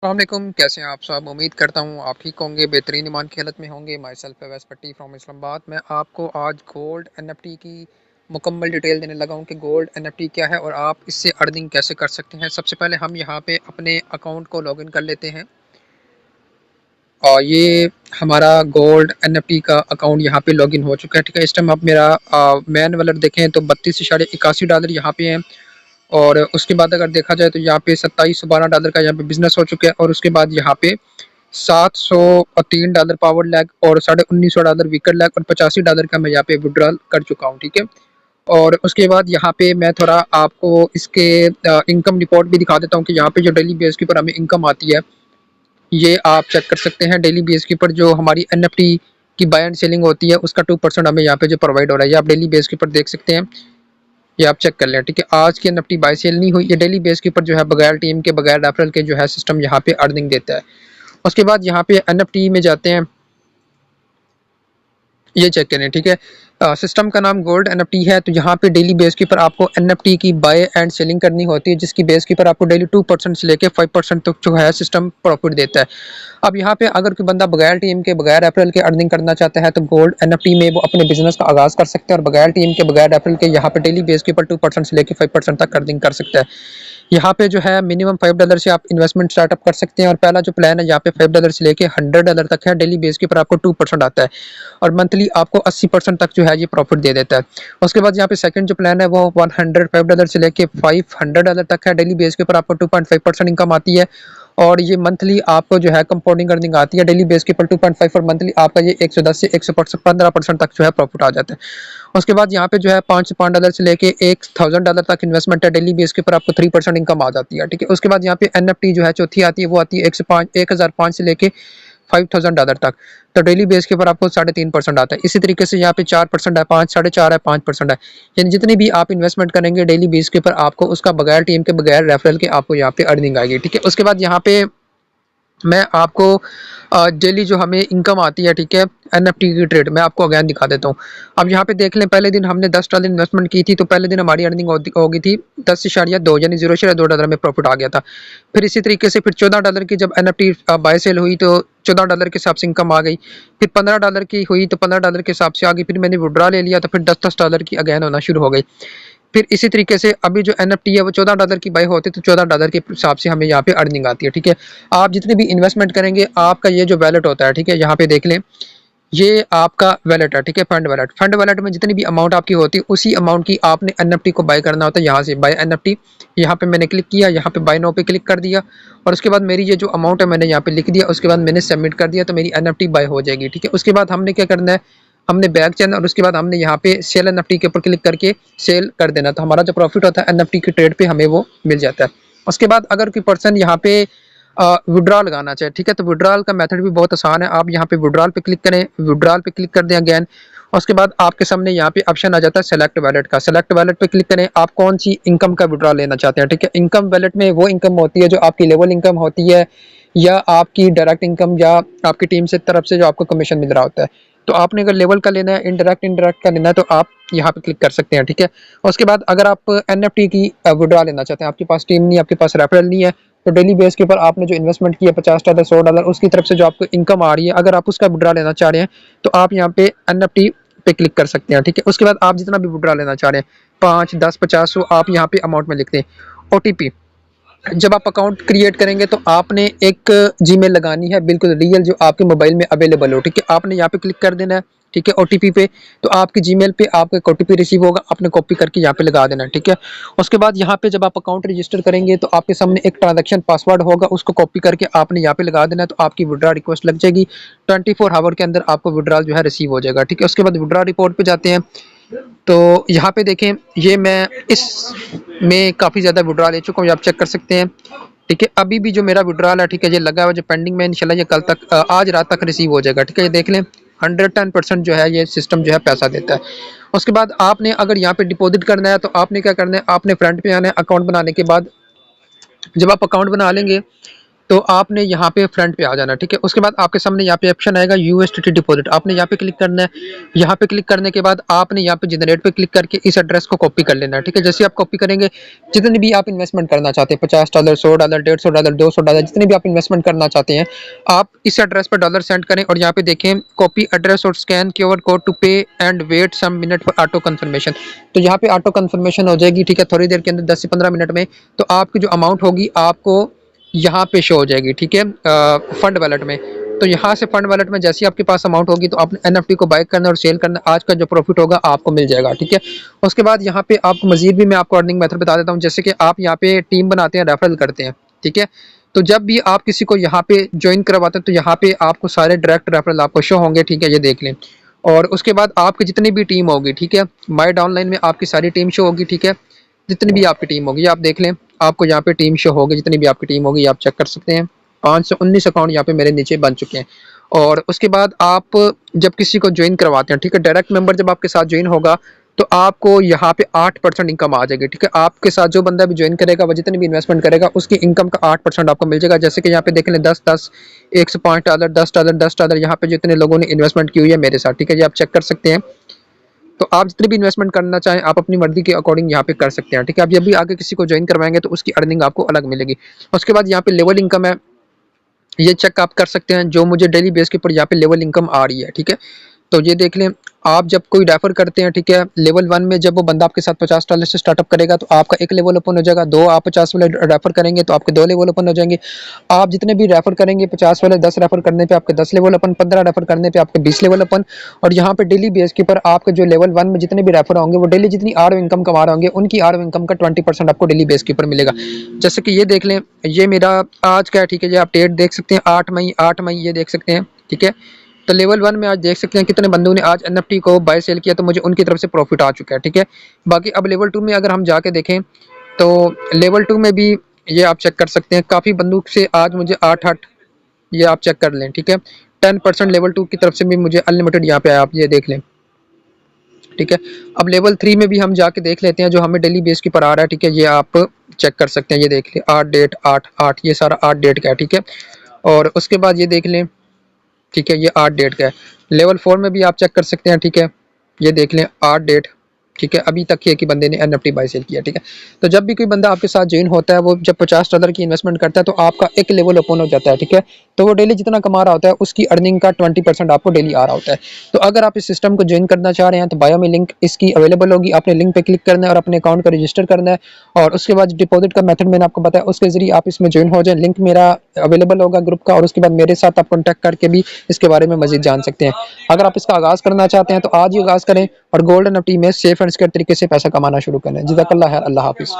अस्सलामुअलैकुम, कैसे हैं आप सब। उम्मीद करता हूँ आप ठीक होंगे, बेहतरीन ईमान की हालत में होंगे। माई सेल्फ फैज़ पट्टी फ्रॉम इस्लामाबाद। मैं आपको आज गोल्ड एनएफटी की मुकम्मल डिटेल देने लगा हूँ कि गोल्ड एनएफटी क्या है और आप इससे अर्निंग कैसे कर सकते हैं। सबसे पहले हम यहाँ पे अपने अकाउंट को लॉगिन कर लेते हैं और ये हमारा गोल्ड एनएफटी का अकाउंट यहाँ पे लॉगिन हो चुका है। ठीक है, इस टाइम आप मेरा मैन वैलेट देखें तो $32.81 यहाँ पे हैं। और उसके बाद अगर देखा जाए तो यहाँ पे $2712 का यहाँ पे बिजनेस हो चुका है। और उसके बाद यहाँ पे $703 पावर लैग और $1950 वीकर लैग और $85 का मैं यहाँ पे विड्रॉल कर चुका हूँ। ठीक है, और उसके बाद यहाँ पे मैं थोड़ा आपको इसके इनकम रिपोर्ट भी दिखा देता हूँ कि यहाँ पे जो डेली बेस के ऊपर हमें इनकम आती है ये आप चेक कर सकते हैं। डेली बेस के ऊपर जो हमारी एनएफटी की बाय एंड सेलिंग होती है उसका 2% हमें यहाँ पे जो प्रोवाइड हो रहा है, ये आप डेली बेस के ऊपर देख सकते हैं। ये आप चेक कर लें। ठीक है, आज की एनएफटी बाय सेल नहीं हुई, ये डेली बेस के ऊपर जो है बगैर टीम के बगैर रेफरल के जो है सिस्टम यहाँ पे अर्निंग देता है। उसके बाद यहाँ पे एनएफटी में जाते हैं, ये चेक करें। ठीक है, सिस्टम का नाम गोल्ड एनएफटी है। तो यहाँ पे डेली बेस के ऊपर आपको एनएफटी की बाय एंड सेलिंग करनी होती है, जिसकी बेस के ऊपर आपको डेली 2% से लेकर 5% तक जो है सिस्टम प्रॉफिट देता है। अब यहाँ पे अगर कोई बंदा बगैर टीम के बगैर रेफरल के अर्निंग करना चाहता है तो गोल्ड एनएफटी में वो अपने बिजनेस का आगाज कर सकते हैं और बगैर टीम के बगैर रेफरल के यहाँ पे डेली बेस के ऊपर 2% से लेकर 5% तक अर्निंग कर सकता है। यहाँ पे जो है मिनिमम $5 से आप इन्वेस्टमेंट स्टार्टअप कर सकते हैं और पहला जो प्लान है यहाँ पे $5 से लेके $100 तक है। डेली बेस के ऊपर आपको 2% आता है और मंथली आपको 80% तक जो है ये प्रॉफिट दे देता है। उसके बाद यहाँ पे सेकंड जो प्लान है वो $105 से लेके $500 तक है। डेली बेस के ऊपर आपको 2.5% इनकम आती है और ये मंथली आपको जो है कंपाउंडिंग अर्निंग आती है। डेली बेस के ऊपर 2.5 और मंथली आपका ये 110 से 115% तक जो है प्रॉफिट आ जाता है। उसके बाद यहाँ पे जो है $505 से लेके $1000 तक इन्वेस्टमेंट है। डेली बेस के ऊपर आपको 3% इनकम आ जाती है। ठीक है, उसके बाद यहाँ पे एनएफटी जो है चौथी आती है, वो आती है 1005 से लेके $5000 तक। तो डेली बेस के ऊपर आपको 3.5% आता है। इसी तरीके से यहाँ पे 4% है, 5, 4.5 है, 5% है। यानी जितनी भी आप इन्वेस्टमेंट करेंगे डेली बेस के ऊपर आपको उसका बगैर टीम के बगैर रेफरल के आपको यहाँ पे अर्निंग आएगी। ठीक है, उसके बाद यहाँ पे मैं आपको डेली जो हमें इनकम आती है, ठीक है, एनएफटी की ट्रेड मैं आपको अगेन दिखा देता हूँ। अब यहाँ पे देख लें, पहले दिन हमने $10 इन्वेस्टमेंट की थी तो पहले दिन हमारी अर्निंग हो गई थी 10.2 यानी $0.2 में प्रॉफिट आ गया था। फिर इसी तरीके से फिर $14 की जब एनएफटी बाय सेल हुई तो $14 के हिसाब से इनकम आ गई। फिर $15 की हुई तो $15 के हिसाब से आ गई। फिर मैंने विड्रॉ ले लिया तो फिर $10 की अगेन होना शुरू हो गई। फिर इसी तरीके से अभी जो एनएफटी है वो $14 की बाय होती है तो $14 के हिसाब से हमें यहाँ पे अर्निंग आती है। ठीक है, आप जितने भी इन्वेस्टमेंट करेंगे आपका ये जो वैलेट होता है, ठीक है, यहाँ पे देख लें, ये आपका वैलेट है। ठीक है, फंड वैलेट में जितनी भी अमाउंट आपकी होती है उसी अमाउंट की आपने एनएफटी को बाय करना होता है। यहाँ से बाय एनएफटी, यहाँ पे मैंने क्लिक किया, यहाँ पे बाय नाउ पे क्लिक कर दिया और उसके बाद मेरी ये जो अमाउंट है मैंने यहाँ पे लिख दिया। उसके बाद मैंने सबमिट कर दिया तो मेरी एनएफटी बाय हो जाएगी। ठीक है, उसके बाद हमने क्या करना है, हमने बैक चैनल और उसके बाद हमने यहाँ पे सेल एनएफटी के ऊपर क्लिक करके सेल कर देना, तो हमारा जो प्रॉफिट होता है एनएफटी की ट्रेड पे हमें वो मिल जाता है। उसके बाद अगर कोई पर्सन यहाँ पे विड्रॉल लगाना चाहे, ठीक है, तो विड्रॉल का मेथड भी बहुत आसान है। आप यहाँ पे विड्रॉल पे क्लिक करें, विड्रॉल पे क्लिक कर दें अगेन। उसके बाद आपके सामने यहाँ पे ऑप्शन आ जाता है सेलेक्ट वैलेट का। सेलेक्ट वैलेट पे क्लिक करें, आप कौन सी इनकम का विड्रॉल लेना चाहते हैं। ठीक है, इनकम वैलेट में वो इनकम होती है जो आपकी लेवल इनकम होती है या आपकी डायरेक्ट इनकम या आपकी टीम से तरफ से जो आपको कमीशन मिल रहा होता है। तो आपने अगर लेवल का लेना है, इनडायरेक्ट का लेना है तो आप यहाँ पे क्लिक कर सकते हैं। ठीक है, उसके बाद अगर आप एनएफटी की विड्रॉ लेना चाहते हैं, आपके पास टीम नहीं, आपके पास रेफरल नहीं है, तो डेली बेस के ऊपर आपने जो इन्वेस्टमेंट किया $50 $100 उसकी तरफ से जो आपको इनकम आ रही है, अगर आप उसका विड्रॉ लेना चाह रहे हैं तो आप यहाँ पे एनएफटी पे क्लिक कर सकते हैं। ठीक है, उसके बाद आप जितना भी विड्रॉ लेना चाह रहे हैं 5, 10, 50 आप यहाँ पे अमाउंट में लिखते हैं। ओटीपी जब आप अकाउंट क्रिएट करेंगे तो आपने एक जीमेल लगानी है बिल्कुल रियल जो आपके मोबाइल में अवेलेबल हो। ठीक है, आपने यहाँ पे क्लिक कर देना है। ठीक है, ओटीपी पे, तो आपकी जीमेल पे आपको एक ओटीपी रिसीव होगा, आपने कॉपी करके यहाँ पे लगा देना है। ठीक है, उसके बाद यहाँ पे जब आप अकाउंट रजिस्टर करेंगे तो आपके सामने एक ट्रांजैक्शन पासवर्ड होगा, उसको कॉपी करके आपने यहाँ पे लगा देना है, तो आपकी विड्रॉ रिक्वेस्ट लग जाएगी। 24 आवर के अंदर आपको विड्रॉल जो है रिसीव हो जाएगा। ठीक है, उसके बाद विड्रॉ रिपोर्ट पे जाते हैं तो यहाँ पे देखें, ये मैं इस में काफ़ी ज़्यादा विड्रॉल ले चुका हूँ, आप चेक कर सकते हैं। ठीक है, अभी भी जो मेरा विड्रॉल है, ठीक है, ये लगा हुआ जो पेंडिंग में, इंशाल्लाह ये कल तक आज रात तक रिसीव हो जाएगा। ठीक है, ये देख लें 110% जो है ये सिस्टम जो है पैसा देता है। उसके बाद आपने अगर यहाँ पे डिपॉजिट करना है तो आपने क्या करना है, आपने फ्रंट पे आना है। अकाउंट बनाने के बाद जब आप अकाउंट बना लेंगे तो आपने यहाँ पे फ्रंट पे आ जाना, ठीक है। उसके बाद आपके सामने यहाँ पे ऑप्शन आएगा यूएसडीटी डिपॉजिट, आपने यहाँ पे क्लिक करना है। यहाँ पे क्लिक करने के बाद आपने यहाँ पे जनरेट पे क्लिक करके इस एड्रेस को कॉपी कर लेना है, ठीक है। जैसे आप कॉपी करेंगे, जितने भी आप इन्वेस्टमेंट करना चाहते हैं, $50, $100, $150, $200, जितने भी आप इन्वेस्टमेंट करना चाहते हैं, आप इस एड्रेस पर डॉलर सेंड करें और यहाँ पे देखें कॉपी एड्रेस और scan QR code to pay and wait some minute for auto confirmation. तो यहाँ पे ऑटो कंफर्मेशन हो जाएगी, ठीक है, थोड़ी देर के अंदर 10 से 15 मिनट में। तो आपकी जो अमाउंट होगी आपको यहाँ पे शो हो जाएगी, ठीक है, फंड वैलेट में। तो यहाँ से फंड वैलेट में जैसे ही आपके पास अमाउंट होगी तो आपने एनएफटी को बाय करना और सेल करना, आज का जो प्रॉफिट होगा आपको मिल जाएगा, ठीक है। उसके बाद यहाँ पे आपको मजीद भी मैं आपको अर्निंग मेथड बता देता हूँ, जैसे कि आप यहाँ पे टीम बनाते हैं, रेफरल करते हैं, ठीक है। तो जब भी आप किसी को यहाँ पे ज्वाइन करवाते हैं तो यहाँ पे आपको सारे डायरेक्ट रेफरल आपको शो होंगे, ठीक है, ये देख लें। और उसके बाद आपकी जितनी भी टीम होगी, ठीक है, माई डाउनलाइन में आपकी सारी टीम शो होगी, ठीक है। जितनी भी आपकी टीम होगी आप देख लें, आपको यहाँ पे टीम शो होगी, जितनी भी आपकी टीम होगी आप चेक कर सकते हैं। 519 अकाउंट यहाँ पे मेरे नीचे बन चुके हैं। और उसके बाद आप जब किसी को ज्वाइन करवाते हैं, ठीक है, डायरेक्ट मेंबर जब आपके साथ ज्वाइन होगा तो आपको यहाँ पे 8% इनकम आ जाएगी, ठीक है। आपके साथ जो बंदा भी ज्वाइन करेगा, वो जितनी भी इन्वेस्टमेंट करेगा उसकी इनकम का 8% आपको मिल जाएगा। जैसे कि यहाँ पे देख लें 10-10, $105, $10, $10 यहाँ पे जितने लोगों ने इन्वेस्टमेंट की हुई है मेरे साथ, ठीक है, ये आप चेक कर सकते हैं। तो आप जितनी भी इन्वेस्टमेंट करना चाहें आप अपनी मर्जी के अकॉर्डिंग यहाँ पे कर सकते हैं, ठीक है। आप जब भी आगे किसी को ज्वाइन करवाएंगे तो उसकी अर्निंग आपको अलग मिलेगी। उसके बाद यहाँ पे लेवल इनकम है, ये चेक आप कर सकते हैं, जो मुझे डेली बेस के ऊपर यहाँ पे लेवल इनकम आ रही है, ठीक है। तो ये देख लें, आप जब कोई रेफर करते हैं, ठीक है, लेवल 1 में जब वो बंदा आपके साथ $50 से स्टार्टअप करेगा तो आपका एक लेवल ओपन हो जाएगा। 2 आप 50 वाले रेफर करेंगे तो आपके 2 लेवल ओपन हो जाएंगे। आप जितने भी रेफर करेंगे 50 वाले 10 रेफर करने पे आपके 10 लेवल ओपन, 15 रेफर करने पे आपके 20 लेवल ओपन। और यहाँ पे डेली बेस के ऊपर आपके जो लेवल 1 में जितने भी रेफर होंगे वो डेली जितनी आर इनकम कमा रहे होंगे उनकी आर इनकम का 20% आपको डेली बेस के ऊपर मिलेगा। जैसे कि ये देख लें, ये मेरा आज का है, ठीक है, ये आप डेट देख सकते हैं 8 मई ये देख सकते हैं, ठीक है। तो लेवल 1 में आज देख सकते हैं कितने बंदों ने आज एनएफटी को बाय सेल किया, तो मुझे उनकी तरफ से प्रॉफिट आ चुका है, ठीक है। बाकी अब लेवल 2 में अगर हम जाके देखें तो लेवल 2 में भी ये आप चेक कर सकते हैं, काफ़ी बंदूक से आज मुझे 8 ये आप चेक कर लें, ठीक है। 10% लेवल 2 की तरफ से भी मुझे अनलिमिटेड यहाँ पे आया, आप ये देख लें, ठीक है। अब लेवल 3 में भी हम जाके देख लेते हैं जो हमें डेली बेस के पर आ रहा है, ठीक है, ये आप चेक कर सकते हैं। ये देख लें 8 डेट 8 ये सारा 8 डेट का है, ठीक है। और उसके बाद ये देख लें, ठीक है, ये 8 डेट का है। लेवल 4 में भी आप चेक कर सकते हैं, ठीक है, ये देख लें 8 डेट, ठीक है, अभी तक ये कि बंदे ने एनएफटी बाय सेल किया, ठीक है। तो जब भी कोई बंदा आपके साथ ज्वाइन होता है, वो जब $50 की इन्वेस्टमेंट करता है तो आपका एक लेवल ओपन हो जाता है, ठीक है। तो वो डेली जितना कमा रहा होता है उसकी अर्निंग का 20% आपको डेली आ रहा होता है। तो अगर आप इस सिस्टम को ज्वाइन करना चाह रहे हैं तो बायो में लिंक इसकी अवेलेबल होगी, आपने लिंक पे क्लिक करना है और अपने अकाउंट को रजिस्टर करना है। और उसके बाद डिपॉजिट का मेथड मैंने आपको बताया, उसके जरिए आप इसमें ज्वाइन हो जाए। लिंक मेरा अवेलेबल होगा ग्रुप का, और उसके बाद मेरे साथ आप कॉन्टैक्ट करके भी इसके बारे में मजीद जान सकते हैं। अगर आप इसका आगाज़ करना चाहते हैं तो आज ही आगाज़ करें और गोल्ड एनएफटी में सेफ एंड सिक्योर तरीके से पैसा कमाना शुरू करें। जज़ाकल्लाह खैर, अल्लाह हाफिज़।